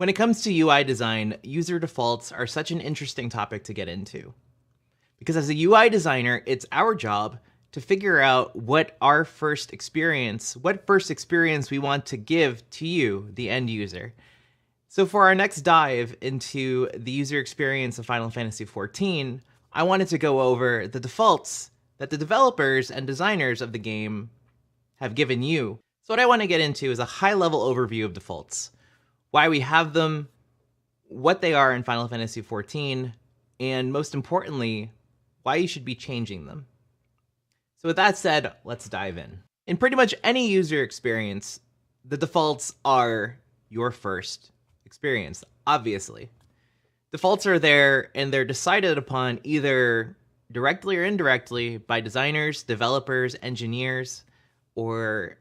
When it comes to UI design, user defaults are such an interesting topic to get into. Because as a UI designer, it's our job to figure out what first experience we want to give to you, the end user. So for our next dive into the user experience of Final Fantasy XIV, I wanted to go over the defaults that the developers and designers of the game have given you. So what I want to get into is a high-level overview of defaults, why we have them, what they are in Final Fantasy XIV, and most importantly, why you should be changing them. So with that said, let's dive in. In pretty much any user experience, the defaults are your first experience, obviously. Defaults are there, and they're decided upon either directly or indirectly by designers, developers, engineers, or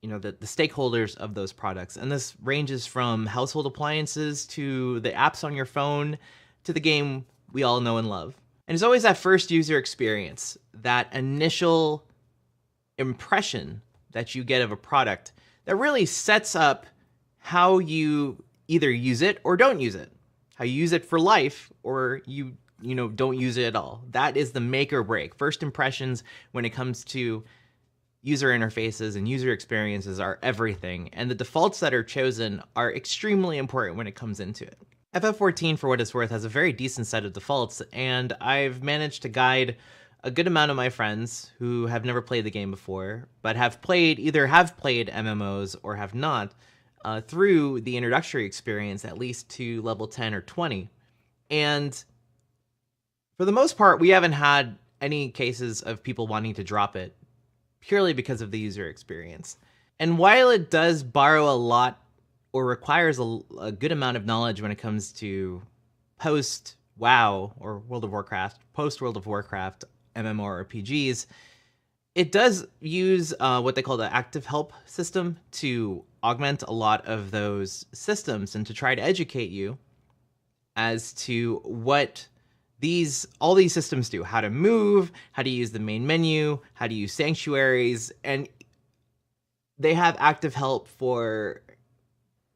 the stakeholders of those products. And this ranges from household appliances to the apps on your phone to the game we all know and love. And it's always that first user experience, that initial impression that you get of a product that really sets up how you either use it or don't use it. How you use it for life or you don't use it at all. That is the make or break. First impressions when it comes to user interfaces and user experiences are everything, and the defaults that are chosen are extremely important when it comes into it. FF14, for what it's worth, has a very decent set of defaults, and I've managed to guide a good amount of my friends who have never played the game before, but either have played MMOs or have not, through the introductory experience, at least to level 10 or 20. And for the most part, we haven't had any cases of people wanting to drop it, purely because of the user experience. And while it does borrow a lot or requires a good amount of knowledge when it comes to post-WoW or World of Warcraft, post-World of Warcraft MMORPGs, it does use what they call the active help system to augment a lot of those systems and to try to educate you as to what all these systems do, how to move, how to use the main menu, how to use sanctuaries, and they have active help for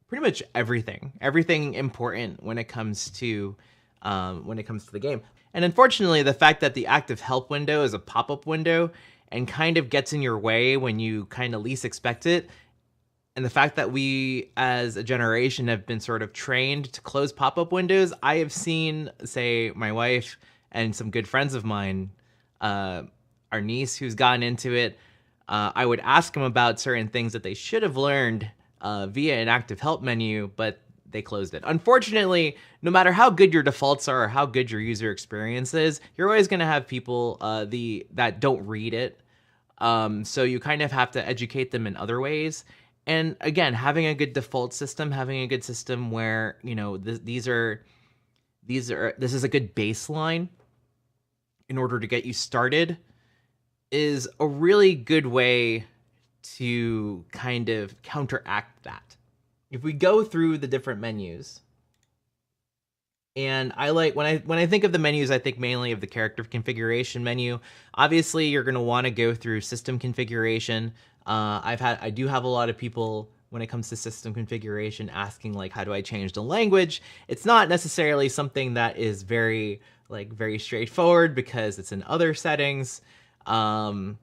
pretty much everything important when it comes to the game. And unfortunately, the fact that the active help window is a pop-up window and kind of gets in your way when you kind of least expect it, and the fact that we as a generation have been sort of trained to close pop-up windows, I have seen, say, my wife and some good friends of mine, our niece who's gotten into it, I would ask them about certain things that they should have learned via an active help menu, but they closed it. Unfortunately, no matter how good your defaults are or how good your user experience is, you're always going to have people that don't read it. So you kind of have to educate them in other ways. And again, having a good default system, having a good system where, this is a good baseline in order to get you started is a really good way to kind of counteract that. If we go through the different menus, and I like when I think of the menus, I think mainly of the character configuration menu. Obviously, you're going to want to go through system configuration. I do have a lot of people when it comes to system configuration asking, like, how do I change the language? It's not necessarily something that is very straightforward because it's in other settings. Other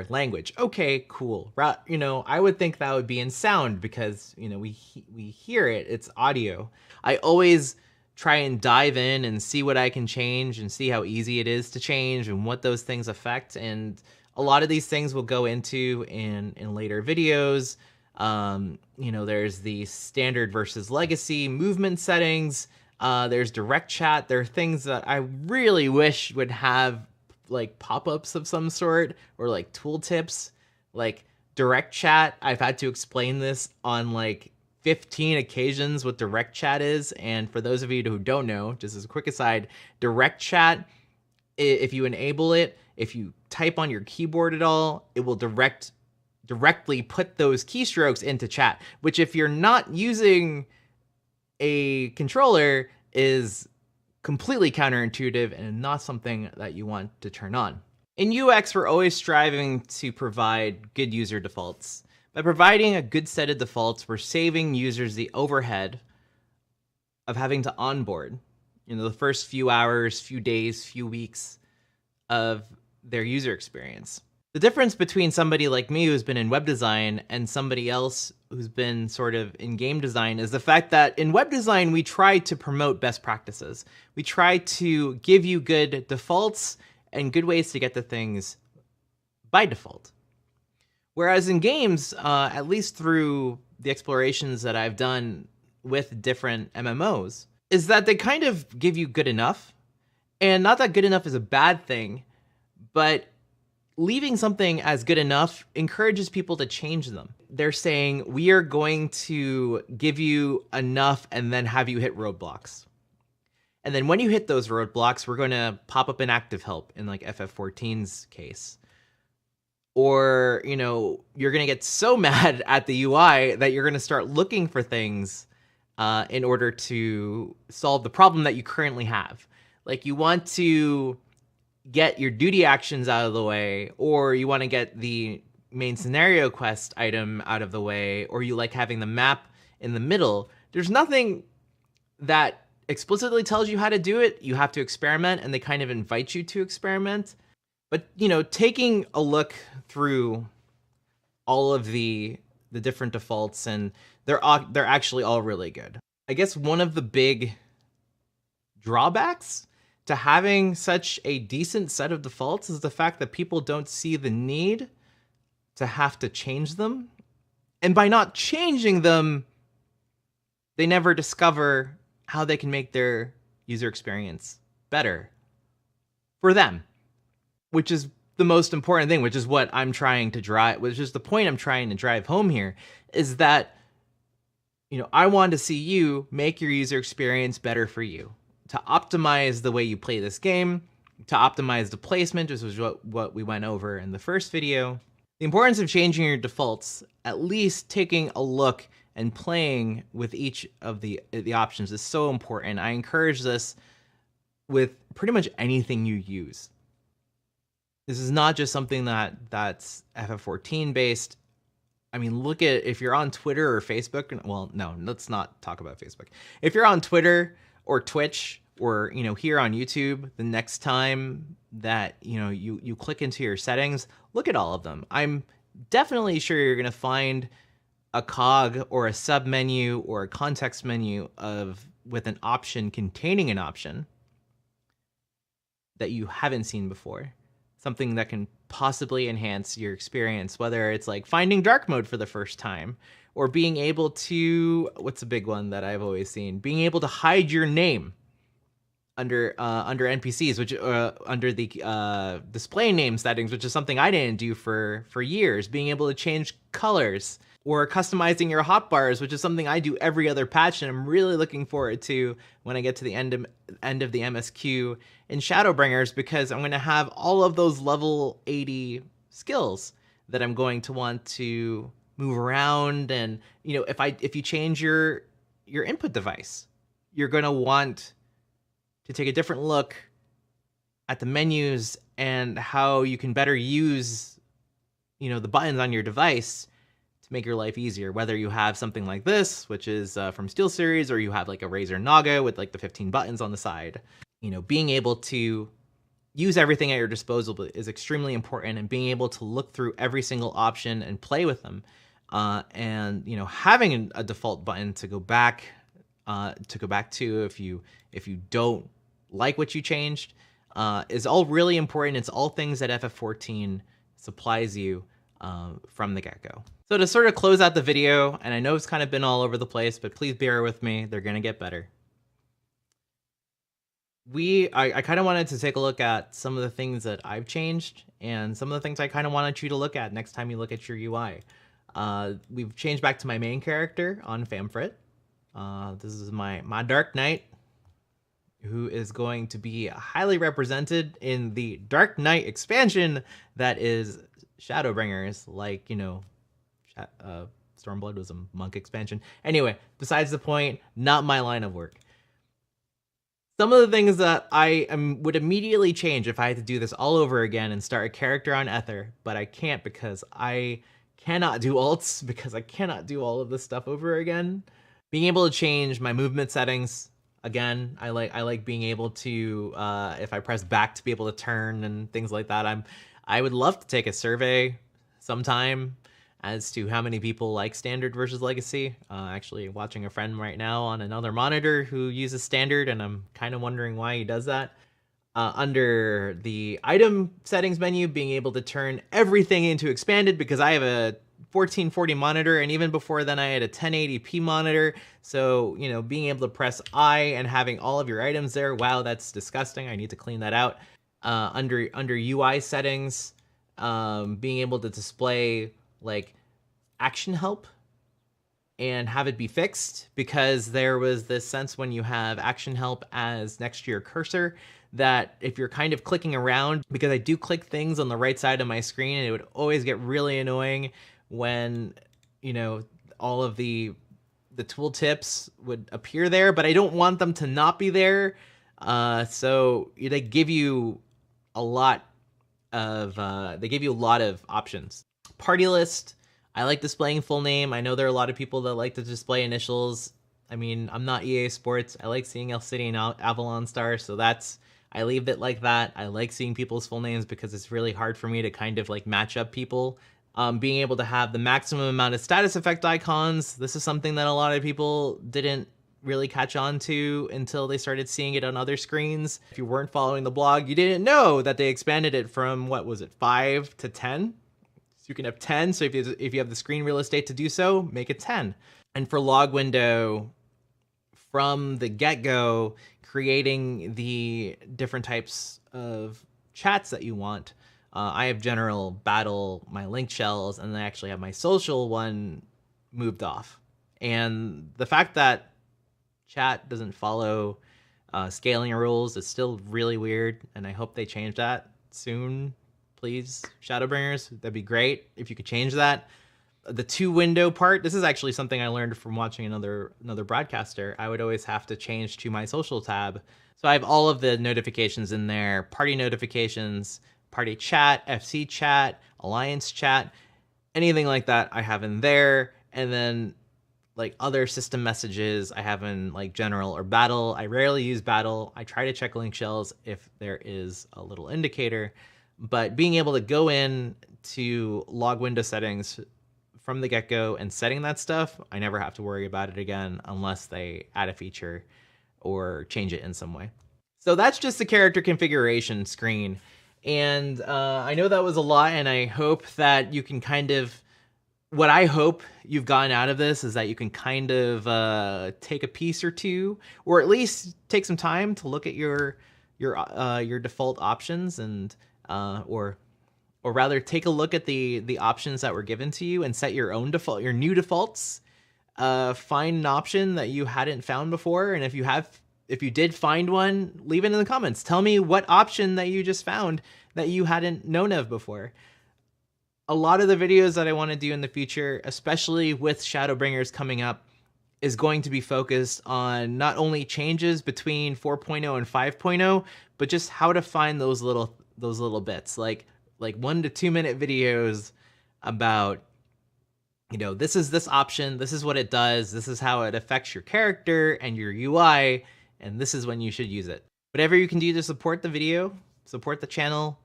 language. Okay, cool. I would think that would be in sound because, we hear it, it's audio. I always try and dive in and see what I can change and see how easy it is to change and what those things affect. And a lot of these things we'll go into in later videos. There's the standard versus legacy movement settings. There's direct chat. There are things that I really wish would have like pop-ups of some sort or like tooltips. Like direct chat, I've had to explain this on like 15 occasions what direct chat is. And for those of you who don't know, just as a quick aside, direct chat, if you enable it, if you type on your keyboard at all, it will directly put those keystrokes into chat, which if you're not using a controller is completely counterintuitive and not something that you want to turn on. In UX, we're always striving to provide good user defaults, By providing a good set of defaults, we're saving users the overhead of having to onboard, the first few hours, few days, few weeks of their user experience. The difference between somebody like me who's been in web design and somebody else who's been sort of in game design is the fact that in web design, we try to promote best practices. We try to give you good defaults and good ways to get to things by default. Whereas in games, at least through the explorations that I've done with different MMOs, is that they kind of give you good enough. And not that good enough is a bad thing, but leaving something as good enough encourages people to change them. They're saying, we are going to give you enough and then have you hit roadblocks. And then when you hit those roadblocks, we're going to pop up an active help in like FF14's case. Or, you're going to get so mad at the UI that you're going to start looking for things in order to solve the problem that you currently have. Like you want to get your duty actions out of the way, or you want to get the main scenario quest item out of the way, or you like having the map in the middle. There's nothing that explicitly tells you how to do it. You have to experiment, and they kind of invite you to experiment. But, taking a look through all of the different defaults, and they're actually all really good. I guess one of the big drawbacks to having such a decent set of defaults is the fact that people don't see the need to have to change them. And by not changing them, they never discover how they can make their user experience better for them, which is the most important thing, which is what I'm trying to drive, which is the point I'm trying to drive home here, is that, I want to see you make your user experience better for you, to optimize the way you play this game, to optimize the placement, which was what we went over in the first video. The importance of changing your defaults, at least taking a look and playing with each of the options, is so important. I encourage this with pretty much anything you use. This is not just something that's FF14 based. I mean, look at, if you're on Twitter or Facebook, well, no, let's not talk about Facebook. If you're on Twitter or Twitch or, here on YouTube, the next time that, you click into your settings, look at all of them. I'm definitely sure you're going to find a cog or a sub menu or a context menu with an option containing an option that you haven't seen before. Something that can possibly enhance your experience, whether it's like finding dark mode for the first time, or being able to, what's a big one that I've always seen, being able to hide your name under NPCs, which under the display name settings, which is something I didn't do for years. Being able to change colors, or customizing your hotbars, which is something I do every other patch, and I'm really looking forward to when I get to the end of the MSQ in Shadowbringers, because I'm going to have all of those level 80 skills that I'm going to want to move around. And if you change your input device, you're going to want to take a different look at the menus and how you can better use the buttons on your device to make your life easier, whether you have something like this, which is from SteelSeries, or you have like a Razer Naga with like the 15 buttons on the side. Being able to use everything at your disposal is extremely important, and being able to look through every single option and play with them. And having a default button to go back to if you don't like what you changed is all really important. It's all things that FF14 supplies you from the get-go. So to sort of close out the video, and I know it's kind of been all over the place, but please bear with me, they're gonna get better. I kind of wanted to take a look at some of the things that I've changed, and some of the things I kind of wanted you to look at next time you look at your UI. We've changed back to my main character on Famfrit. This is my Dark Knight, who is going to be highly represented in the Dark Knight expansion that is Shadowbringers, like, Stormblood was a monk expansion. Anyway, besides the point, not my line of work. Some of the things that I would immediately change if I had to do this all over again and start a character on Ether, but I can't because I cannot do alts because I cannot do all of this stuff over again. Being able to change my movement settings, again, I like being able to, if I press back to be able to turn and things like that. I would love to take a survey sometime as to how many people like standard versus legacy. Actually watching a friend right now on another monitor who uses standard, and I'm kind of wondering why he does that. Under the item settings menu, being able to turn everything into expanded, because I have a 1440 monitor, and even before then I had a 1080p monitor. So, you know, being able to press I and having all of your items there, wow, that's disgusting. I need to clean that out. Under UI settings, being able to display like action help and have it be fixed, because there was this sense when you have action help as next to your cursor that if you're kind of clicking around, because I do click things on the right side of my screen, and it would always get really annoying when, you know, all of the tooltips would appear there, but I don't want them to not be there. So they give you a lot of options. Party list, I like displaying full name. I know there are a lot of people that like to display initials. I mean, I'm not EA Sports. I like seeing Alcidian Avalon Star, so I leave it like that. I like seeing people's full names because it's really hard for me to kind of like match up people. Being able to have the maximum amount of status effect icons. This is something that a lot of people didn't really catch on to until they started seeing it on other screens. If you weren't following the blog, you didn't know that they expanded it from, what was it, 5 to 10? So you can have 10, so if you have the screen real estate to do so, make it 10. And for log window, from the get-go, creating the different types of chats that you want. I have general, battle, my linked shells, and I actually have my social one moved off. And the fact that chat doesn't follow scaling rules is still really weird, and I hope they change that soon. Please, Shadowbringers, that'd be great if you could change that. The 2-window part, this is actually something I learned from watching another broadcaster. I would always have to change to my social tab. So I have all of the notifications in there: party notifications, party chat, FC chat, alliance chat, anything like that I have in there. And then like other system messages I have in like general or battle. I rarely use battle. I try to check link shells if there is a little indicator. But being able to go in to log window settings from the get-go and setting that stuff, I never have to worry about it again unless they add a feature or change it in some way. So that's just the character configuration screen. And I know that was a lot, and I hope that you can kind of, what I hope you've gotten out of this is that you can kind of take a piece or two, or at least take some time to look at your default options, and or rather take a look at the options that were given to you and set your own default, your new defaults. Find an option that you hadn't found before, and if you did find one, leave it in the comments. Tell me what option that you just found that you hadn't known of before. A lot of the videos that I want to do in the future, especially with Shadowbringers coming up, is going to be focused on not only changes between 4.0 and 5.0, but just how to find those little bits, like 1 to 2 minute videos about, you know, this is this option, this is what it does, this is how it affects your character and your UI, and this is when you should use it. Whatever you can do to support the video, support the channel,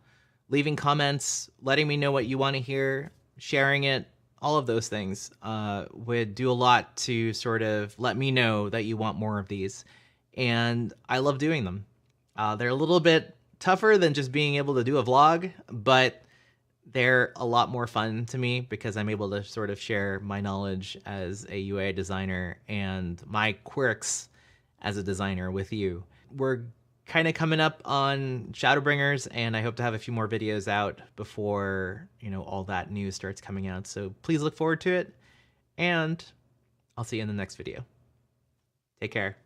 leaving comments, letting me know what you want to hear, sharing it, all of those things would do a lot to sort of let me know that you want more of these. And I love doing them. They're a little bit tougher than just being able to do a vlog, but they're a lot more fun to me because I'm able to sort of share my knowledge as a UI designer and my quirks as a designer with you. We're kind of coming up on Shadowbringers, and I hope to have a few more videos out before, you know, all that news starts coming out. So please look forward to it, and I'll see you in the next video. Take care.